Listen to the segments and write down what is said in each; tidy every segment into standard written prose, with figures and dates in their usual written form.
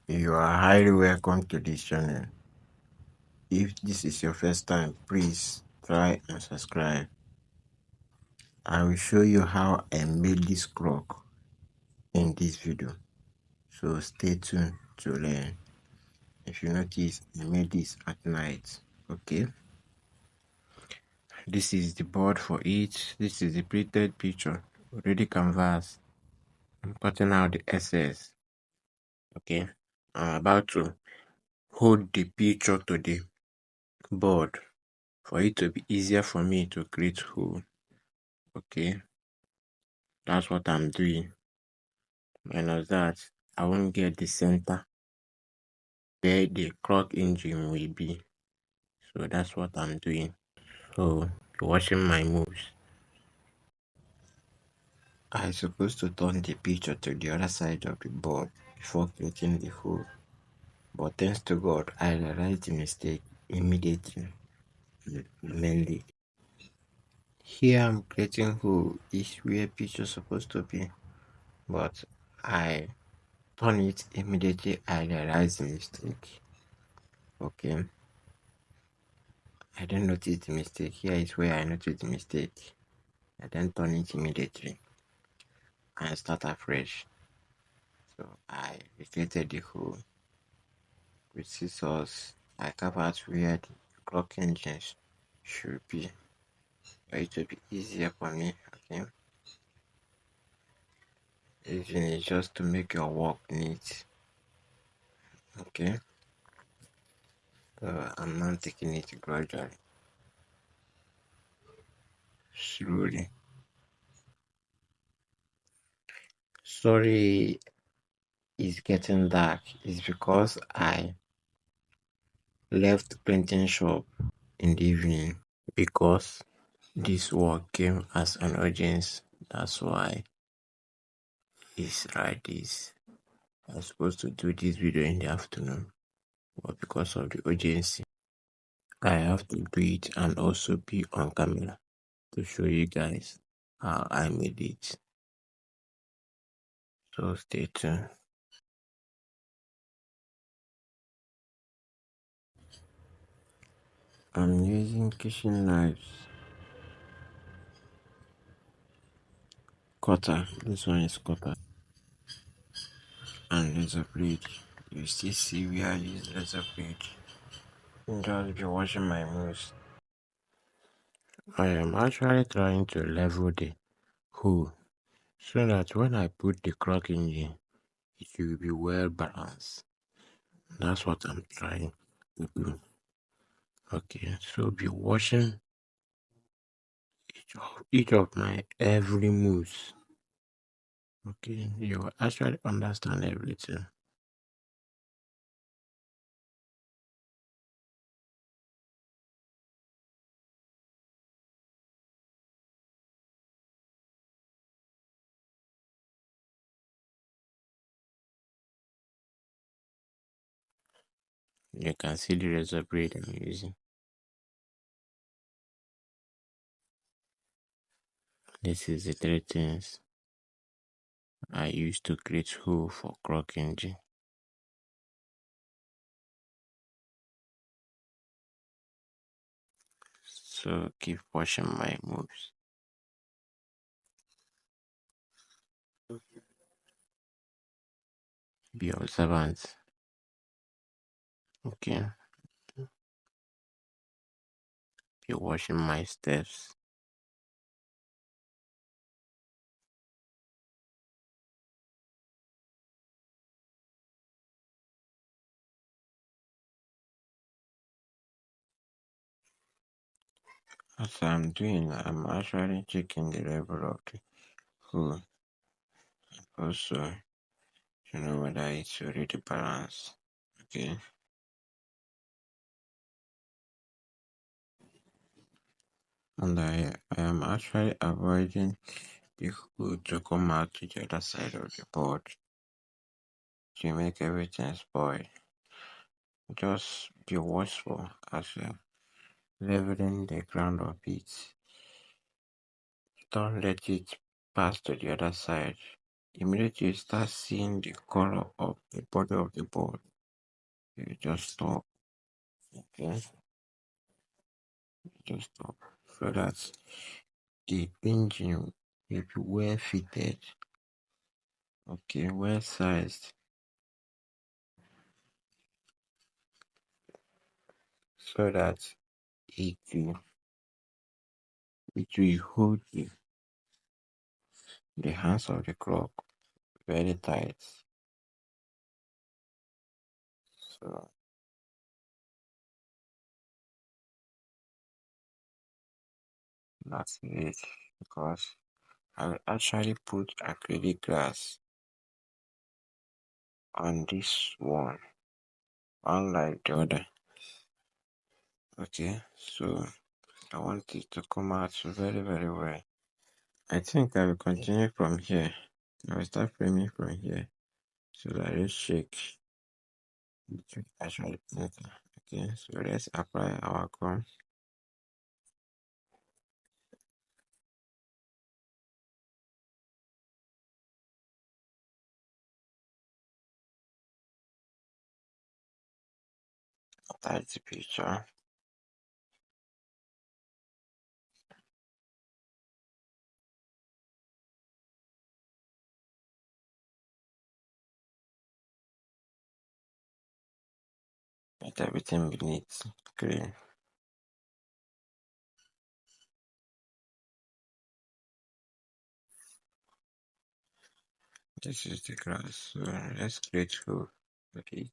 You are highly welcome to this channel. If this is your first time, please try and subscribe. I will show you how I made this clock in this video. So stay tuned to learn. If you notice, I made this at night. Okay. This is the board for it. This is the printed picture. Already canvas. I'm cutting out the excess. Okay. I'm about to hold the picture to the board for it to be easier for me to create hole. Okay, that's what I'm doing. Minus that, I won't get the center where the clock engine will be. So that's what I'm doing. So you're watching my moves. I'm supposed to turn the picture to the other side of the board before creating the hole. But thanks to God, I realized the mistake immediately. Mainly. Here I'm creating hole is where picture supposed to be. But I turn it immediately I realized the mistake. Okay. I didn't notice the mistake. Here is where I noticed the mistake. I then turn it immediately and start afresh. So I recreated the hole with scissors. I carve out where the clock engines should be. For it to be easier for me. Okay. Even it's just to make your work neat. Okay. So I'm not taking it gradually. Slowly. Sorry, it's getting dark. It's because I left printing shop in the evening because this work came as an urgency. That's why it's like this. I was supposed to do this video in the afternoon, but because of the urgency, I have to do it and also be on camera to show you guys how I made it. So stay tuned. I'm using kitchen knives, cutter. This one is cutter, and razor blade. You still see where I use razor blade. Just be watching my moves. I am actually trying to level the hole so that when I put the clock engine, it will be well balanced. That's what I'm trying to do. Okay, so be watching each of my every moves. Okay, you will actually understand everything. You can see the razor blade I'm using. This is the three things I use to create hole for clock engine. So keep watching my moves. Be observant. Okay, be watching my steps. As I'm doing, I'm actually checking the level of the hole. Also, to know whether it's already balanced. Okay. And I am actually avoiding the hole to come out to the other side of the board to make everything spoil. Just be watchful as you're leveling the ground of it. Don't let it pass to the other side. Immediately you start seeing the color of the body of the board, you just stop. Okay, just stop so that the engine will be well fitted. Okay, well sized, so that it will hold the hands of the clock very tight. So that's it, because I will actually put acrylic glass on this one, unlike the other. Okay, so I want it to come out very, very well. I think I will continue from here. I will start framing from here. So that I shake. It will actually enter. Okay, so let's apply our gum. That's the picture. Let everything beneath green. This is the grass. So let's create hole for it.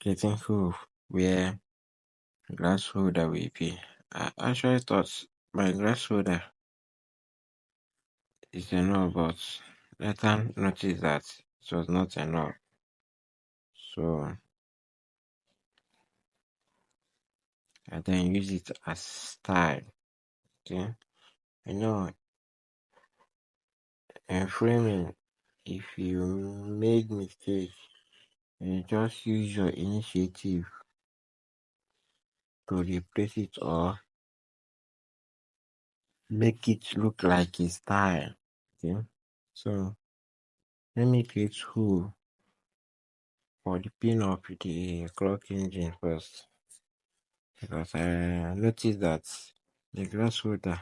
Creating hole where glass holder will be. I actually thought my glass holder is enough, but later noticed that it was not enough. So I then use it as style. Okay. I know in framing, if you make mistake, you just use your initiative to replace it or make it look like a style. Okay. So let me create hole for the pin of the clock engine first, because I noticed that the glass holder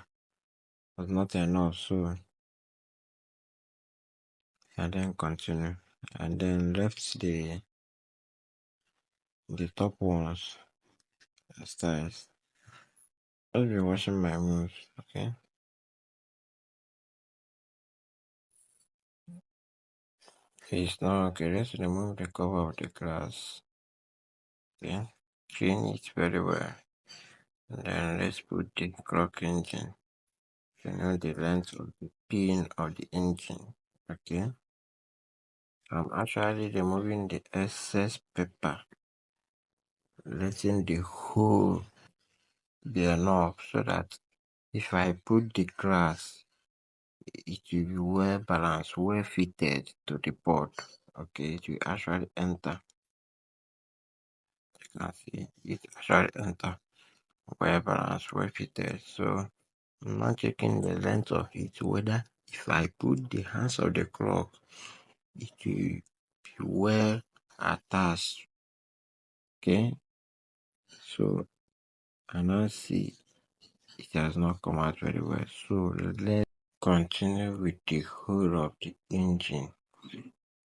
was not enough. So I then continue and then left the top ones as styles. I'll be washing my moves. Okay. It's not okay. Let's remove the cover of the glass. Okay. Clean it very well. And then let's put the clock engine. You know the length of the pin of the engine. Okay. I'm actually removing the excess paper, letting the hole be enough so that if I put the glass, it will be well balanced, well fitted to the board. Okay, it will actually enter. You can see it actually enter well balanced, well fitted. So I'm not checking the length of it, whether if I put the hands of the clock, it will be well attached. Okay, so I now see it has not come out very well. So let's continue with the whole of the engine.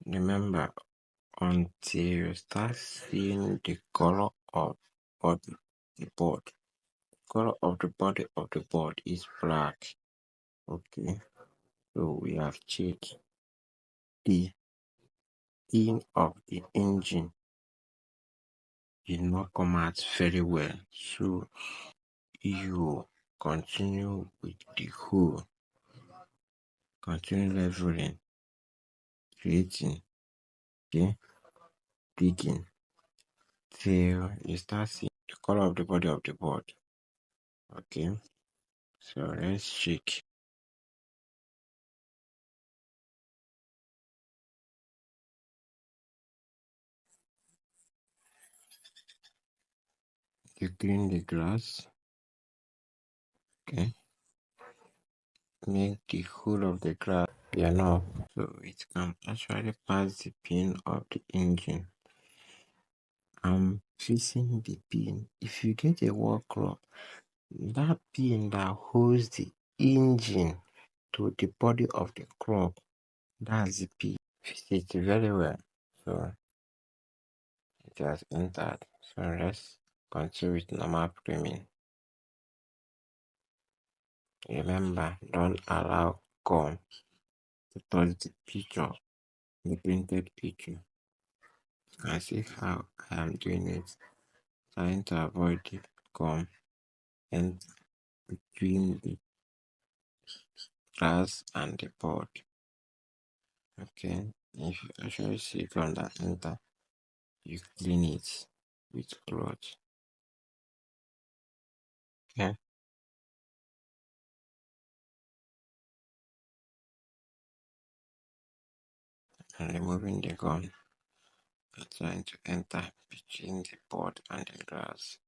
Remember, until you start seeing the color of body, the board. Color of the body of the board is black. Okay, so we have checked the in of the engine did not come out very well. So you continue with the whole, continue leveling, creating, okay, digging till you start seeing the color of the body of the board. Okay, so let's check. You clean the glass. Okay. Make the whole of the glass be enough so it can actually pass the pin of the engine. I'm fixing the pin. If you get a work rod, that pin that holds the engine to the body of the crop, that's the pin. Fix it very well. So it has entered. So let's continue with normal priming. Remember, don't allow gum to touch the picture, the printed picture. You can see how I am doing it, trying to avoid the gum and between the glass and the board. Okay, if you actually see gum that enter, you clean it with cloth. Okay, and removing the gum, you're trying to enter between the board and the glass.